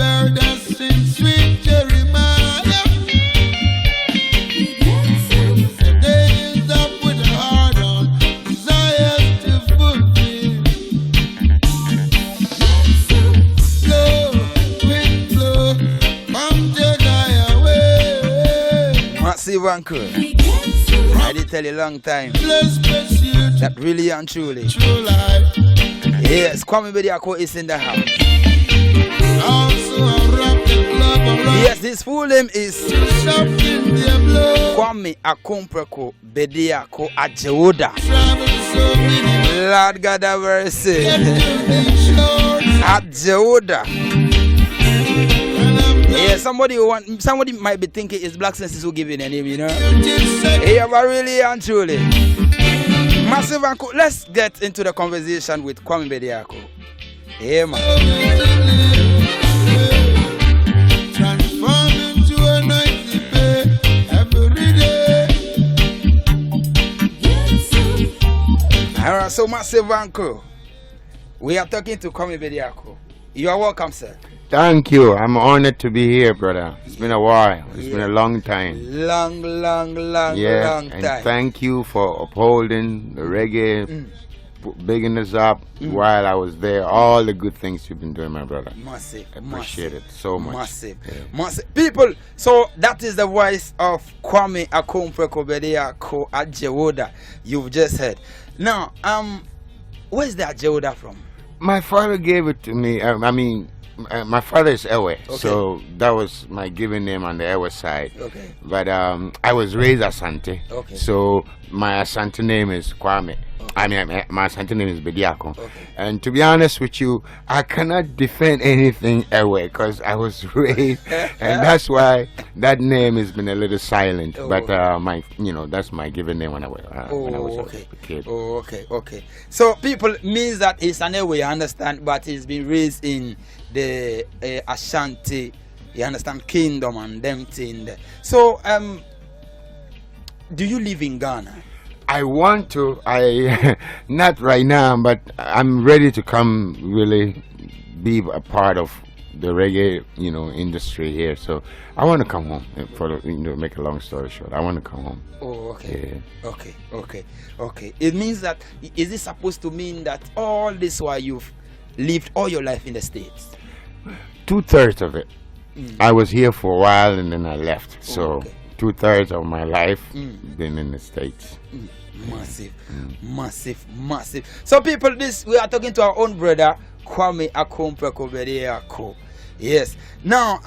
bird that sings sweet Jeremiah. The day is up with a heart on desires to fulfill. Blow, wind blow, come Jediah way. Massive uncle. I did tell you a long time. That really and truly. Yes, Kwame Bediako is in the house. Yes, this full name is Kwame Akompreko Bediako Ajeoda. Lord God have mercy. Ajeoda. Yeah, somebody might be thinking it's Black Senses who giving a name, you know. Yeah, but really and truly. Massive uncle, let's get into the conversation with Kwame Bediako. Yeah, man. Transform into a nice day every day. Alright, so Massive uncle, we are talking to Kwame Bediako. You are welcome, sir. Thank you. I'm honored to be here, brother. It's been a while. It's been a long time. Long time. And thank you for upholding the reggae, bigging us up while I was there. All the good things you've been doing, my brother. Massive. Appreciate it so much. Massive. People, so that is the voice of Kwame Akompreko Bediako Ajeoda you've just heard. Now, where's the Ajeoda from? My father gave it to me. My father is Ewe, so that was my given name on the Ewe side. Okay. But I was raised Asante, so my Asante name is Kwame. Okay. My Asante name is Bediako. Okay. And to be honest with you, I cannot defend anything Ewe because I was raised, and that's why that name has been a little silent. But that's my given name when I was a kid. Okay. So people means that he's an Ewe, I understand, but he's been raised in the Ashanti, you understand, kingdom and them thing. So do you live in Ghana? I want to. Not right now, but I'm ready to come really be a part of the reggae, industry here. So I want to come home. Make a long story short, I want to come home. Oh, okay. Yeah. Okay. It means that, is it supposed to mean that all this while you've lived all your life in the States? 2/3 of it. I was here for a while and then I left. So 2/3 of my life been in the States. Massive. So people, we are talking to our own brother Kwame Akompreko Bediako. Yes. Now,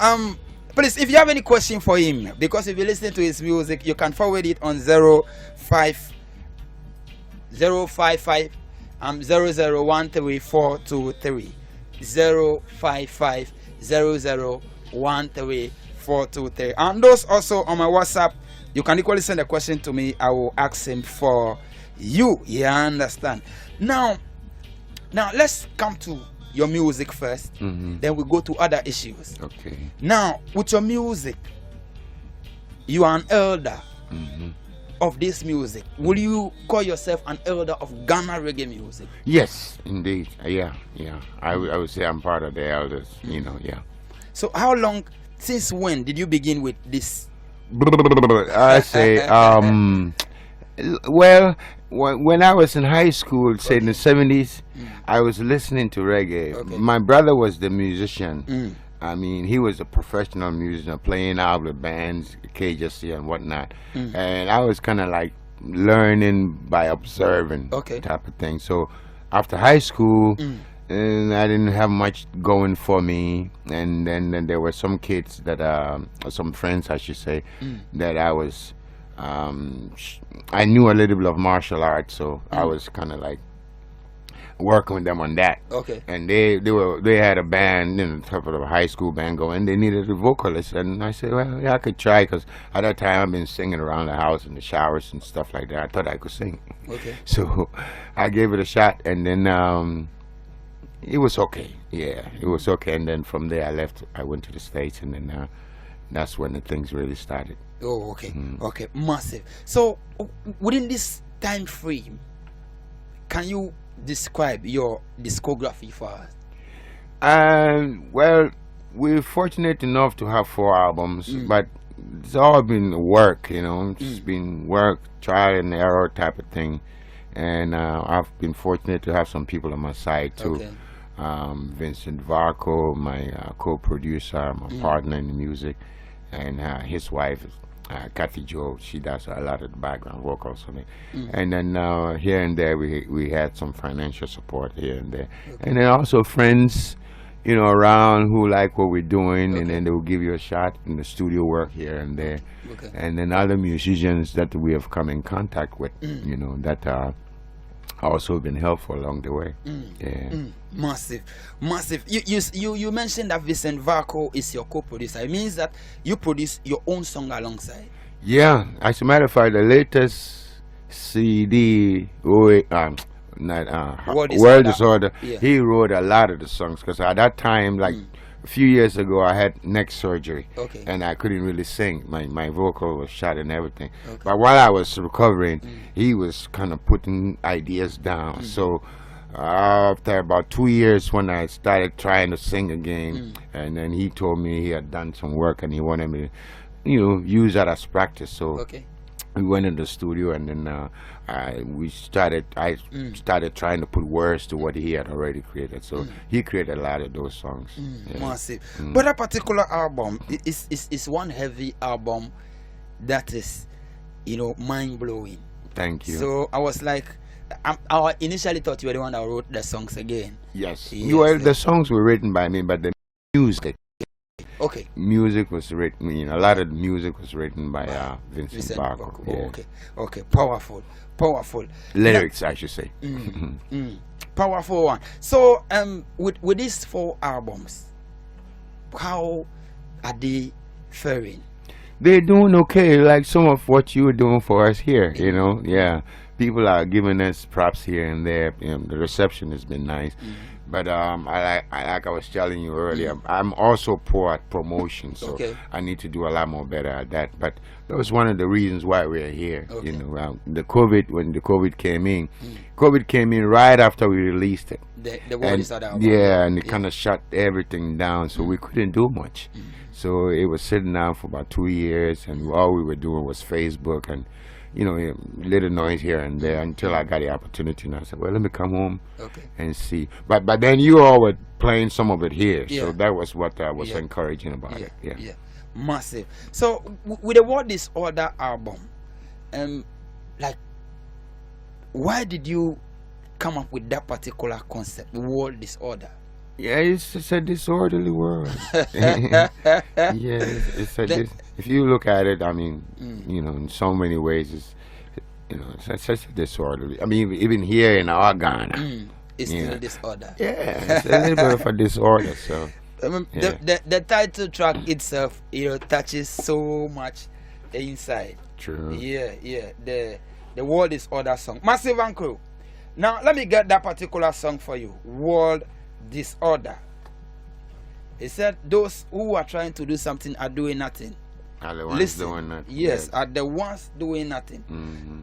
please, if you have any question for him, because if you listen to his music, you can forward it on 055 0013423 055 0013423. And those also on my WhatsApp, you can equally send a question to me. I will ask him for you. You understand? Now let's come to your music first. Then we go to other issues. Okay. Now, with your music, you are an elder of this music. Will you call yourself an elder of Ghana reggae music? Yes, indeed. Yeah. I would say I'm part of the elders. Yeah. So how long? Since when did you begin with this? I say, well, when I was in high school, say in the 70s, I was listening to reggae. Okay. My brother was the musician. He was a professional musician, playing out with bands, KJC and whatnot. And I was kind of like learning by observing, type of thing. So after high school, and I didn't have much going for me, and then there were some kids that some friends I should say that I was I knew a little bit of martial arts, so I was kind of like working with them on that. Okay. And they had a band, top of a high school band going. They needed a vocalist, and I said, well, yeah, I could try, because at that time I've been singing around the house in the showers and stuff like that. I thought I could sing. Okay. So I gave it a shot, and then it was okay. Yeah, it was okay. And then from there I left. I went to the States, and then that's when the things really started. Oh, okay. Okay, massive. So within this time frame, can you describe your discography for us? Well, we're fortunate enough to have 4 albums, but it's all been work, you know. It's been work, trial and error type of thing. And I've been fortunate to have some people on my side too. Okay. Vincent Varco, my co-producer, my partner in the music, and his wife, Kathy Joe. She does a lot of the background vocals for me. And then here and there we had some financial support here and there. And then also friends, you know, around who like what we're doing, and then they will give you a shot in the studio work here and there. And then other musicians that we have come in contact with, you know, that also been helpful along the way. Massive. You mentioned that Vincent Varco is your co-producer. It means that you produce your own song alongside. Yeah, as a matter of fact, the latest CD, World Disorder, he wrote a lot of the songs, because at that time, like a few years ago, I had neck surgery, and I couldn't really sing. My vocal was shot and everything. But while I was recovering, he was kind of putting ideas down. So after about 2 years, when I started trying to sing again, and then he told me he had done some work and he wanted me to, you know, use that as practice. So we went in the studio, and then I started trying to put words to what he had already created. So he created a lot of those songs. Massive. But that particular album is one heavy album that is, you know, mind-blowing. Thank you. So I was like, I initially thought you were the one that wrote the songs again. Yes. Well, the songs were written by me, but the music. Music was written, you know, a lot of the music was written by Vincent Varco. Okay. Powerful. Lyrics, I should say. Powerful one. So with these 4 albums, how are they faring? They're doing okay, like some of what you were doing for us here, you know. Yeah, people are giving us props here and there. You know, the reception has been nice. But like I was telling you earlier, I'm also poor at promotion, so I need to do a lot more better at that. But that was one of the reasons why we're here. You know, when the COVID came in, COVID came in right after we released it. The World Disorder album. Yeah, and it kind of shut everything down, so we couldn't do much. So it was sitting down for about 2 years, and all we were doing was Facebook and, you know, a little noise here and there, until I got the opportunity. And I said, well, let me come home and see. But then you all were playing some of it here, so that was what was encouraging about it. Yeah, massive. So with the World Disorder album, like, why did you come up with that particular concept, World Disorder? Yeah, it's a disorderly world. If you look at it, I mean, you know, in so many ways, it's such a disorderly. I mean, even here in our Ghana, it's still a disorder. Yeah, it's a little bit of a disorder. So the title track itself, you know, touches so much inside. True. Yeah. The World Disorder song, Massive and Crew. Now let me get that particular song for you, World Disorder. He said those who are trying to do something are doing nothing. Are the ones doing nothing. Yes, are the ones doing nothing.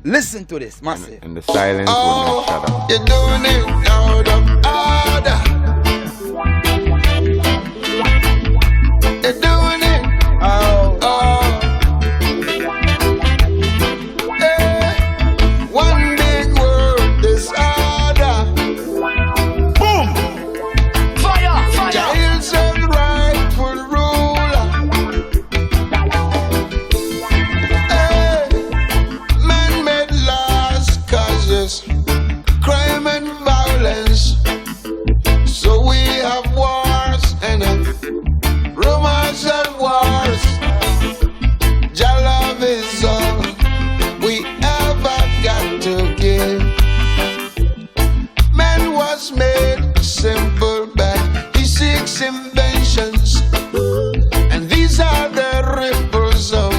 Listen to this, Massive. And the silence will not shut up. You're doing it out of order. You're doing it. One big word, disorder. Boom! Fire! Giants and rightful ruler. Man-made laws causes crime and violence. So we have wars and rumors of wars. Jah love is all we ever got to give. Man was made simple, but he seeks inventions, and these are the ripples of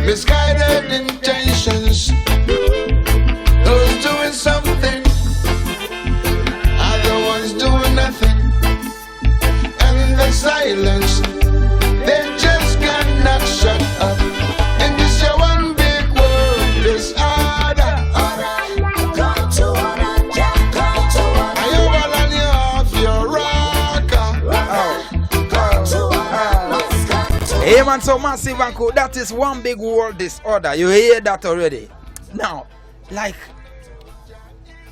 misguided intentions. Those doing something, other ones doing nothing, and the silence, they just cannot shut up. And this your one big word, disorder. Come to order, Jack, come to order. Are you all on you off your rocker? Come to Yeah, man, so Massive Uncle, that is one big world disorder. You hear that already? Now, like,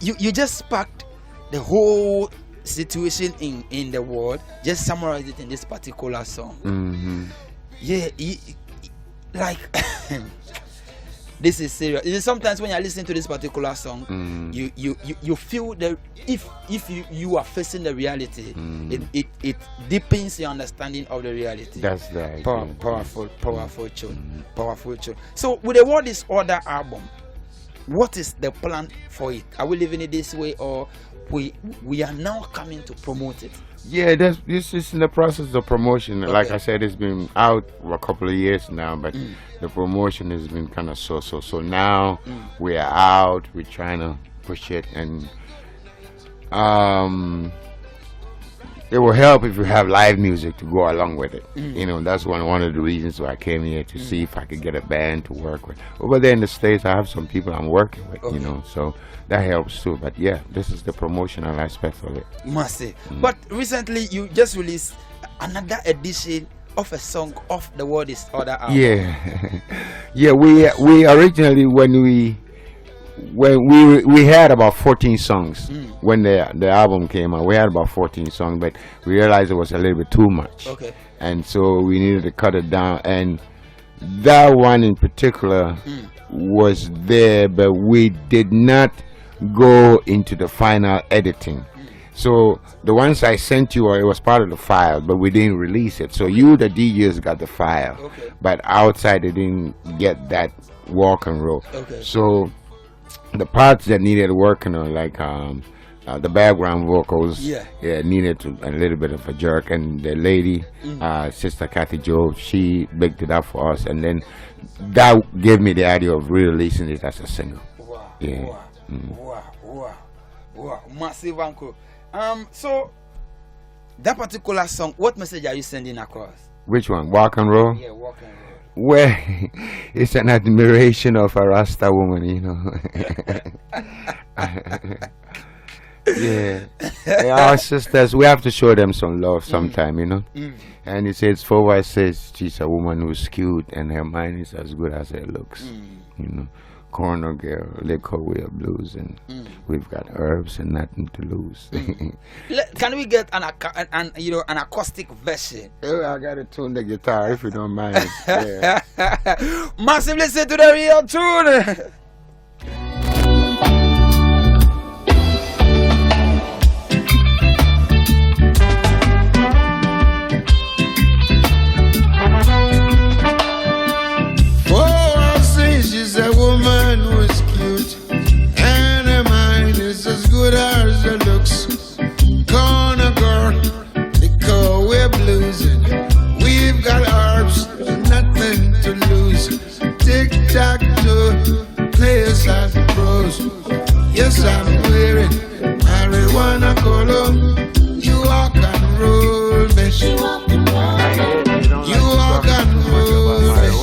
you just sparked the whole situation in the world, just summarize it in this particular song. Yeah, like this is serious. You know, sometimes when you listen to this particular song, you feel that if you are facing the reality, it deepens your understanding of the reality. That's right. Powerful tune. Powerful tune. So with the World Disorder album, what is the plan for it? Are we leaving it this way, or we are now coming to promote it? Yeah, this is in the process of promotion. Okay. Like I said, it's been out for a couple of years now, but the promotion has been kind of so. Now we are out. We're trying to push it, and it will help if you have live music to go along with it. You know, that's one of the reasons why I came here, to see if I could get a band to work with. Over there in the States, I have some people I'm working with. You know, so that helps too. But yeah, this is the promotional aspect of it. Massive. But recently you just released another edition of a song of the World Disorder album. Yeah. Yeah, we originally, when we had about 14 songs when the album came out. We had about 14 songs, but we realized it was a little bit too much. Okay. And so we needed to cut it down, and that one in particular was there, but we did not go into the final editing. So the ones I sent you, it was part of the file, but we didn't release it. So you, the DJs, got the file, but outside they didn't get that walk and roll. So the parts that needed working on, like the background vocals, needed a little bit of a jerk. And the lady, Sister Kathy Joe, she baked it up for us, and then that gave me the idea of re-releasing it as a single. Wow. Yeah. Wow. Massive Uncle. So that particular song, what message are you sending across? Which one? Walk and Roll? Yeah, Walk and Roll. Well, it's an admiration of a Rasta woman, you know. Yeah. Our sisters, we have to show them some love sometime, you know. And it says, forward says she's a woman who's cute and her mind is as good as her looks, you know. Corner girl, liquor, we are blues, and we've got herbs and nothing to lose. Can we get an acoustic version? I gotta tune the guitar if you don't mind. Yeah. Massive, listen to the real tune. She's a woman who's cute, and her mind is as good as her looks. Corner girl, liquor, we're bluesing. We've got herbs, nothing to lose. Tic-tac-toe, players as the pros. Yes, I'm wearing marijuana color. You walk and roll, me. You walk and roll, you walk and roll, me.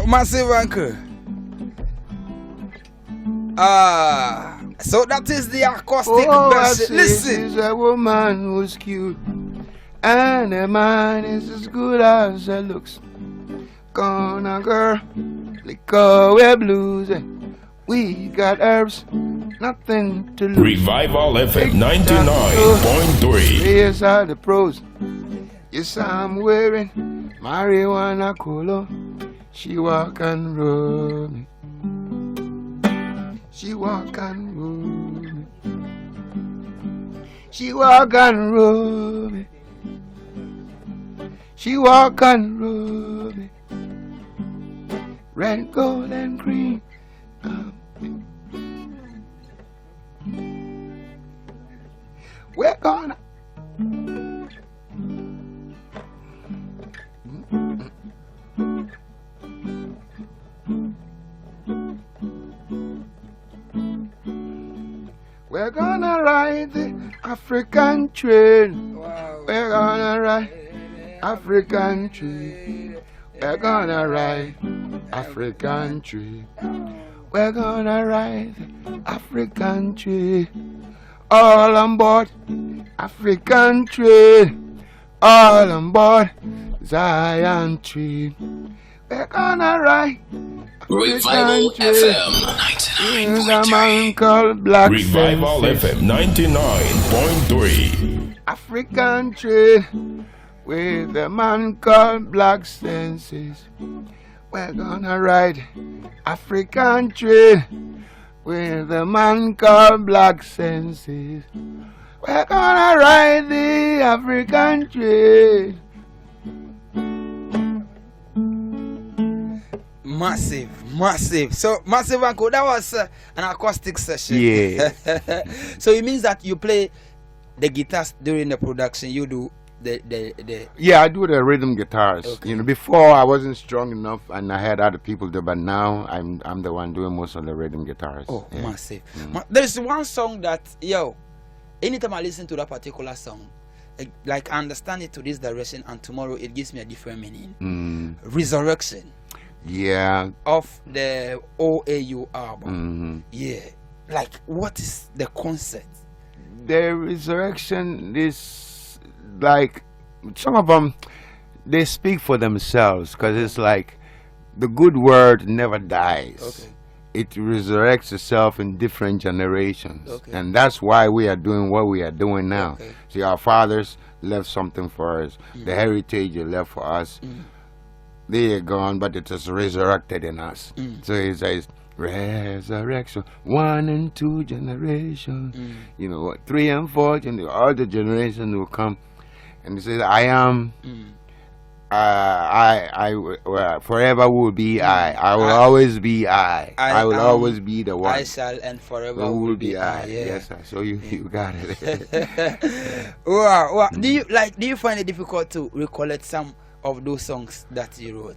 Massive Uncle. So that is the acoustic version. Listen. She's a woman who's cute, and her mind is as good as her looks. Corner girl, liquor, we're blues. We got herbs, nothing to lose. Revival FM 99.3. Here's are the pros. Yes, I'm wearing marijuana color. She walk and roll me. She walk and roll me. She walk and roll me. She walk and roll me. Red, gold, and green. We're gonna. We're gonna ride the African train. Wow. We're gonna ride African train. We're gonna ride African train. We're gonna ride African train. All on board African train. All on board Zion train. We're gonna ride Revival FM There's a 99.3. man called Blakk. Revival Senses. FM 99.3. African trade with a man called Blakk Senses. We're gonna ride African trade with a man called Blakk Senses. We're gonna ride the African trade. Massive. So massive uncle, that was an acoustic session. Yeah. So it means that you play the guitars during the production. You do the Yeah, I do the rhythm guitars. Okay. You know, before I wasn't strong enough, and I had other people do, but now I'm the one doing most of the rhythm guitars. Oh, Yeah. massive. There's one song that anytime I listen to that particular song, like I understand it to this direction, and tomorrow it gives me a different meaning. Resurrection Yeah. of the OAU album. Mhm. Yeah, like what is the concept? The resurrection is like some of them, they speak for themselves, because it's like the good word never dies. Okay. It resurrects itself in different generations. Okay. And that's why we are doing what we are doing now. Okay. See, our fathers left something for us. The heritage they left for us. They are gone, but it is resurrected in us. So it says, resurrection, 1 and 2 generations. You know, 3 and 4, all the generations will come. And it says, I am, forever will be I will always be I will am, always be the one. I shall and forever will be I. Yeah. Yes, sir. So you got it. Wow. Do you find it difficult to recollect some of those songs that you wrote?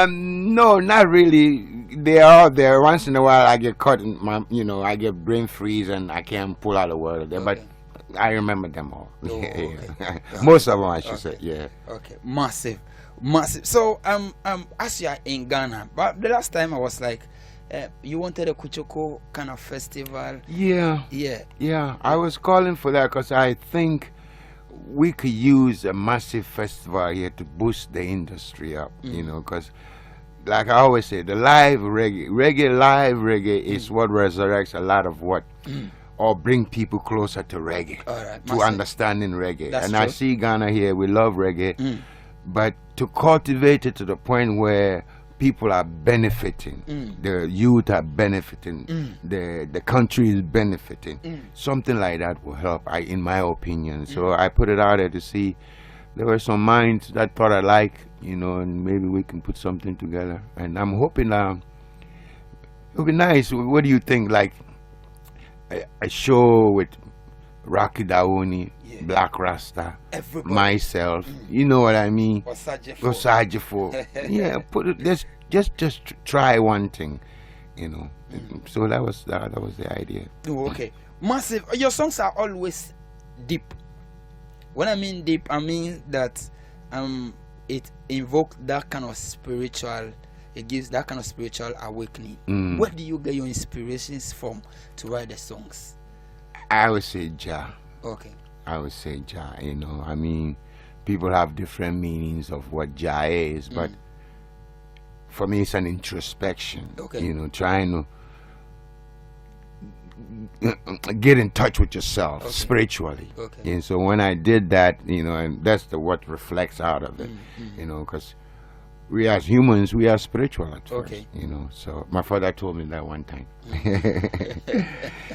No, not really. They are all there. Once in a while, I get caught in my, I get brain freeze and I can't pull out a word of them. Okay. But I remember them all. Oh, Yeah. okay. Most of them, I should Okay. say. Yeah. Okay, massive. So as you are in Ghana, but the last time I was like, you wanted a Kuchoko kind of festival. Yeah. Yeah. I was calling for that because I think we could use a massive festival here to boost the industry up. Because like I always say, the live reggae is what resurrects a lot of what. Or bring people closer to reggae, All right, to massive. understanding reggae. That's and I true. see Ghana here, we love reggae, but to cultivate it to the point where people are benefiting, the youth are benefiting, the country is benefiting, something like that will help, in my opinion. So I put it out there to see. There were some minds that thought alike, and maybe we can put something together. And I'm hoping it would be nice. What do you think? Like a show with Rocky Daoni, Black Rasta, Everybody. myself. You know what I mean? Osajefo. Osajefo. Yeah, put it. Just try one thing, So that was the idea. Oh, okay. Massive. Your songs are always deep. When I mean deep, I mean that it invokes that kind of spiritual. It gives that kind of spiritual awakening. Where do you get your inspirations from to write the songs? I would say Jah. Okay. I would say Jah. I mean, people have different meanings of what Jah is, but for me, it's an introspection. Okay. Trying to get in touch with yourself spiritually. Okay. And so when I did that, and that's what reflects out of it, because we as humans, we are spiritual at first, Okay. So my father told me that one time.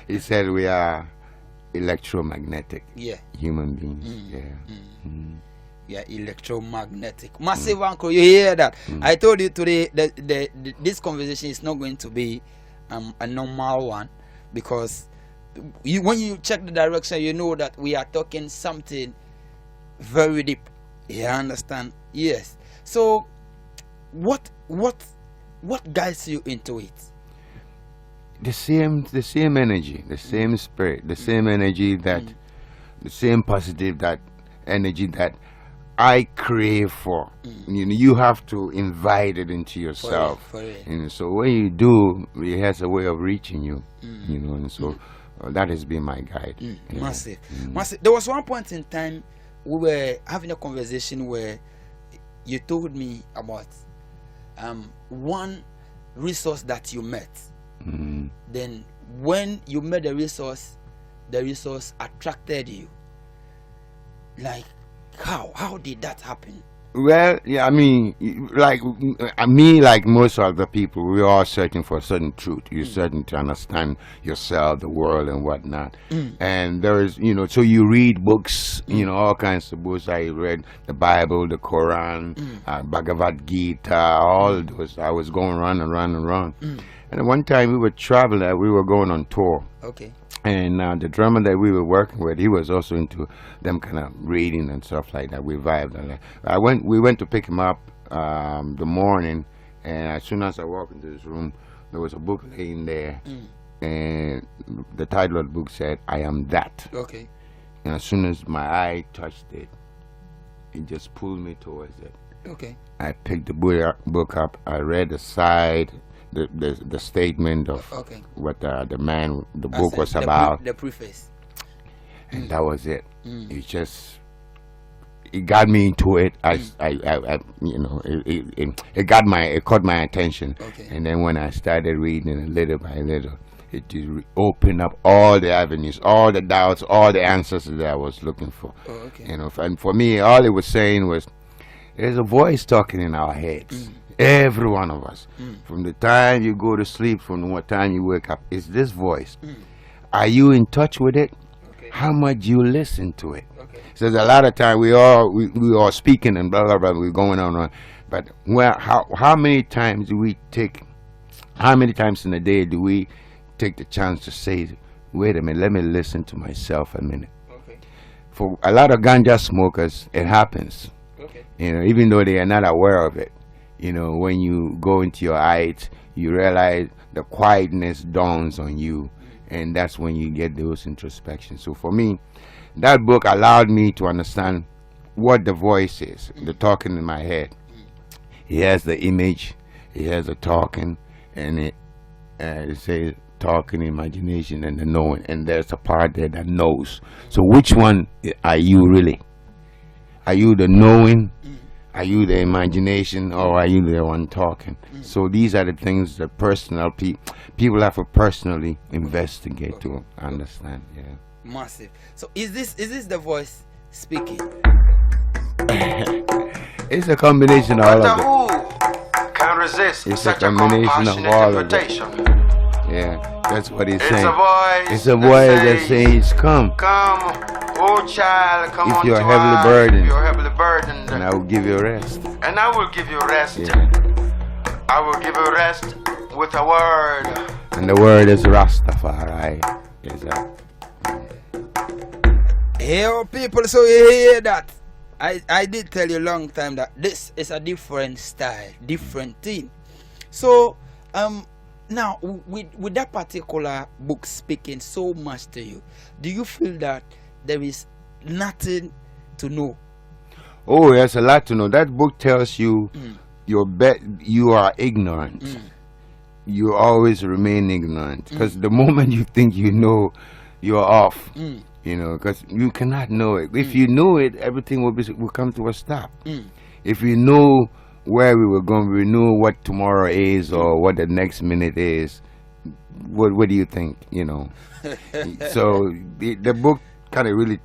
He said we are electromagnetic human beings. Yeah, electromagnetic. Massive uncle, you hear that? I told you today that this conversation is not going to be a normal one, because when you check the direction, you know that we are talking something very deep. You understand? Yes. So what guides you into it? the same energy, the same spirit, the same energy that, the same positive that energy that I crave for. You know, you have to invite it into yourself. For it. You know, so when you do, it has a way of reaching you. You know, and so that has been my guide. Yeah. Massive. There was one point in time we were having a conversation where you told me about one resource that you met. Then when you met the resource attracted you. Like, how did that happen? Well, yeah, I mean, like me, like most other people, we're all searching for a certain truth. You're searching to understand yourself, the world, and whatnot. And there is, you know, so you read books, you know, all kinds of books. I read the Bible, the Quran, Bhagavad Gita, all those. I was going around and around and around. And at one time we were traveling, we were going on tour. Okay. And the drummer that we were working with, he was also into them kind of reading and stuff like that. We vibed on that. We went to pick him up the morning, and as soon as I walked into this room, there was a book laying there, and the title of the book said, "I Am That." Okay. And as soon as my eye touched it, it just pulled me towards it. Okay. I picked the book up. I read the side. The statement of what the book was about, the preface, and that was it. It got me into it. You know, it caught my attention. Okay. And then when I started reading it little by little, it just opened up all the avenues, all the doubts, all the answers that I was looking for. You know, and for me, all it was saying was, there's a voice talking in our heads. Every one of us. From the time you go to sleep, from the time you wake up, it's this voice. Are you in touch with it? How much you listen to it? So there's a lot of time we all speaking and blah blah blah, we're going on. But how many times do we take? How many times in a day do we take the chance to say, wait a minute, let me listen to myself a minute? For a lot of ganja smokers, it happens. You know, even though they are not aware of it. You know, when you go into your heights, you realize the quietness dawns on you, and that's when you get those introspections. So for me, that book allowed me to understand what the voice is, the talking in my head. It has the image, it has the talking, and it says talking, imagination, and the knowing, and there's a part there that knows. So which one are you really? Are you the knowing? Are you the imagination, or are you the one talking? So these are the things that people have to personally investigate to understand. Yeah. Massive. So is this the voice speaking? It's a combination of all of it. Can't resist. It's a combination of all of it. Yeah, that's what he's saying. It's a voice that says, "Come, oh child, come if on you're to heavily us, burdened, if you're heavily burdened, and I will give you rest." And I will give you rest. Yeah. I will give you rest with a word. And the word is Rastafari. Is that? Hey, people, so you hear that? I did tell you a long time that this is a different style, different thing. So, now with that particular book speaking so much to you, do you feel that there is nothing to know? Oh, there's a lot to know. That book tells you you are ignorant. You always remain ignorant, because the moment you think you know, you're off. You know, because you cannot know it. If you know it, everything will come to a stop. If you know where we were going, we know what tomorrow is or what the next minute is, what do you think? You know. So the book kind of really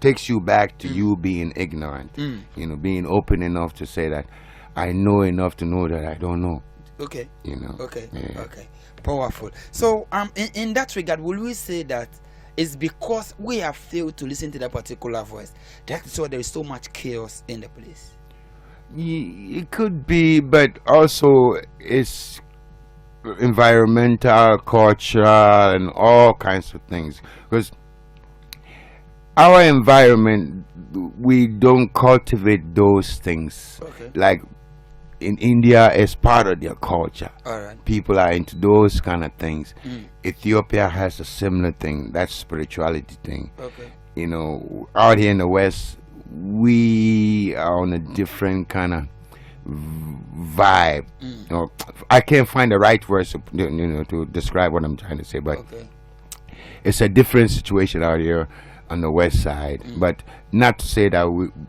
takes you back to you being ignorant. You know, being open enough to say that I know enough to know that I don't know. Okay. You know. Okay. Yeah. Okay. Powerful. So in that regard, will we say that it's because we have failed to listen to that particular voice, that's why there is so much chaos in the place? It could be, but also it's environmental, cultural, and all kinds of things. Because our environment, we don't cultivate those things. Okay. Like in India, it's part of their culture. All right. People are into those kind of things. Ethiopia has a similar thing, that spirituality thing. Okay. You know, out here in the West, we are on a different kind of vibe. You know, I can't find the right words to describe what I'm trying to say, but it's a different situation out here on the West side. But not to say that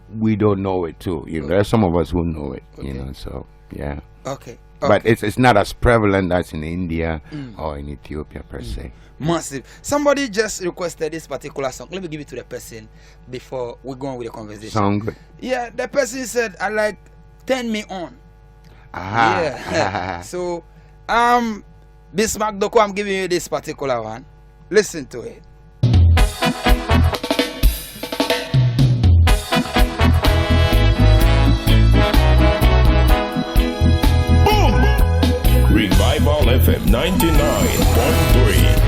we don't know it too. You know, there's some of us who know it. You know, so yeah. Okay. But it's not as prevalent as in India or in Ethiopia per se. Massive. Somebody just requested this particular song. Let me give it to the person before we go on with the conversation. Sound good. Yeah, the person said, I like Turn Me On. Aha. Yeah. So, Bismarck Doko, I'm giving you this particular one. Listen to it. Revival FM 99.3.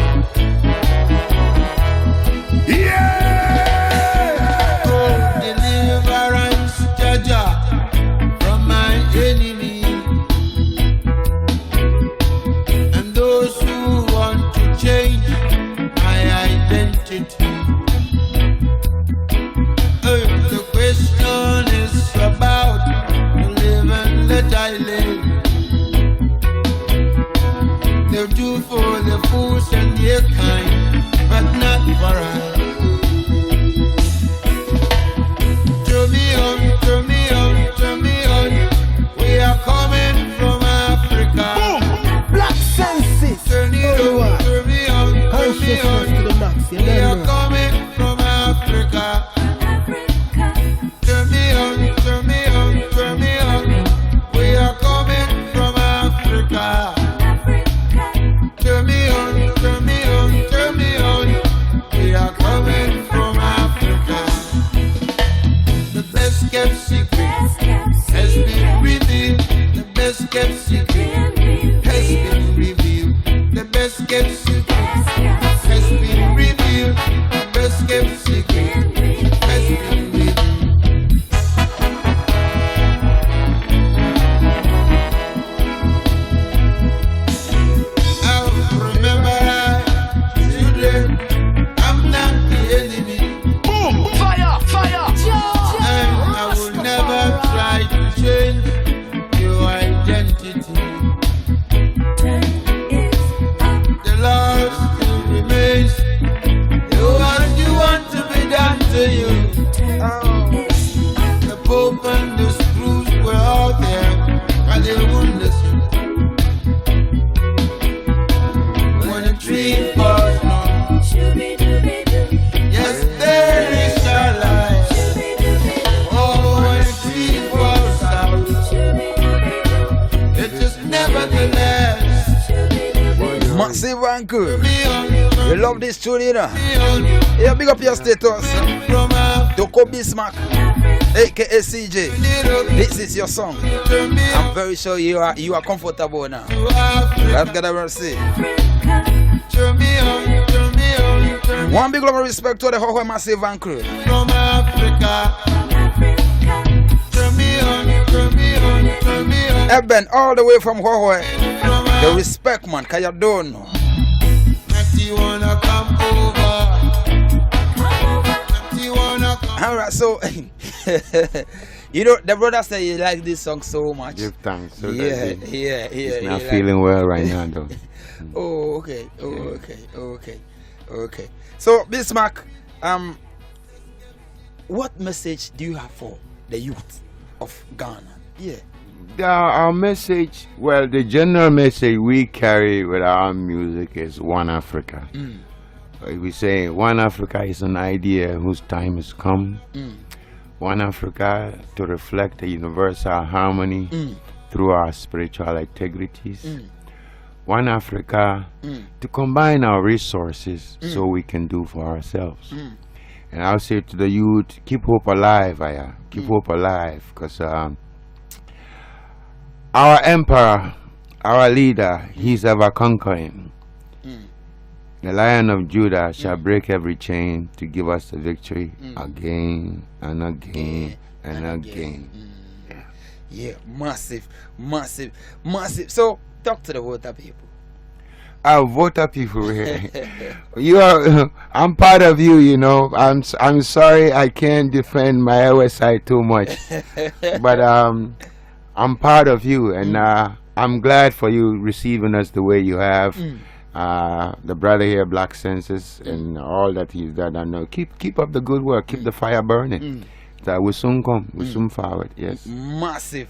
Deliverance, Jaja, from my enemy, and those who want to change my identity. The question is about to live and let I live. They'll do for the fools and their kind, but not for us. Turn me on, turn me on, turn me on. We are coming from Africa. Black senses. Turn it on, turn me on, turn me on. We are coming from Africa. Turn me on, turn me on, turn me on. We are coming from Africa. Turn me on, turn me on, turn me on. We are coming from Africa. The best kept secret has been revealed. The best kept secret has been revealed. The best kept secret has been revealed. The best kept secret has been revealed. Remember, children, I'm not the enemy. Fire, fire. And I will never try to change your identity. The law still remains. Do what you want to be done to you. The Pope and the screws were out there, but they wouldn't listen. When a tree falls down, yes, there is a light. Oh, when a tree falls down, it is nevertheless. Massive and good. Me on, We love this tune, you know. me on, Yeah, big up your status. from Africa. Doko Bismarck, aka CJ. This is your song. Turn me I'm on very sure you are comfortable now. to Africa. That's gotta mercy. Turn me on, turn me on, turn me One big love and respect to the whole Massive and crew. from Africa. Turn me on, turn me on, turn me on, Eben, all the way from Huawei. from The Africa. respect, man, cause you don't know. You wanna come over? You wanna come? Alright, so you know the brother said you like this song so much. Give thanks. So Yeah, that yeah. he's not he feeling well right now, though. Oh, okay. Okay. So Bismarck, what message do you have for the youth of Ghana? Yeah. Our message, well, the general message we carry with our music is One Africa. We say One Africa is an idea whose time has come. One Africa to reflect the universal harmony through our spiritual integrities. One Africa to combine our resources so we can do for ourselves. And I'll say to the youth, keep hope alive, Aya. Keep hope alive, because our emperor, our leader, he's ever conquering. The Lion of Judah shall break every chain to give us the victory again and again and again. Yeah, massive. So talk to the water people. Voter people, you are. I'm part of you. You know. I'm sorry I can't defend my OSI too much, but I'm part of you, and I'm glad for you receiving us the way you have. The brother here, Blakk Senses, and all that he's done. I know. Keep up the good work. Keep the fire burning. That will soon come. We'll soon forward. Yes. Massive.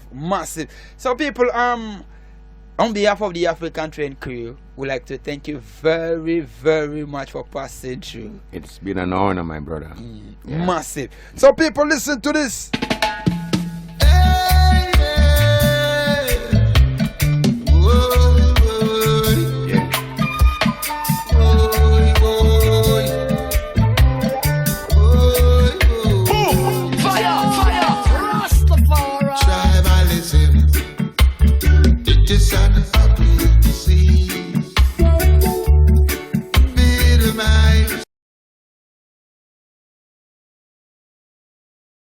So people, on behalf of the Afrikan Train crew, we'd like to thank you very, very much for passing through. It's been an honor, my brother. Massive. So people, listen to this. Hey,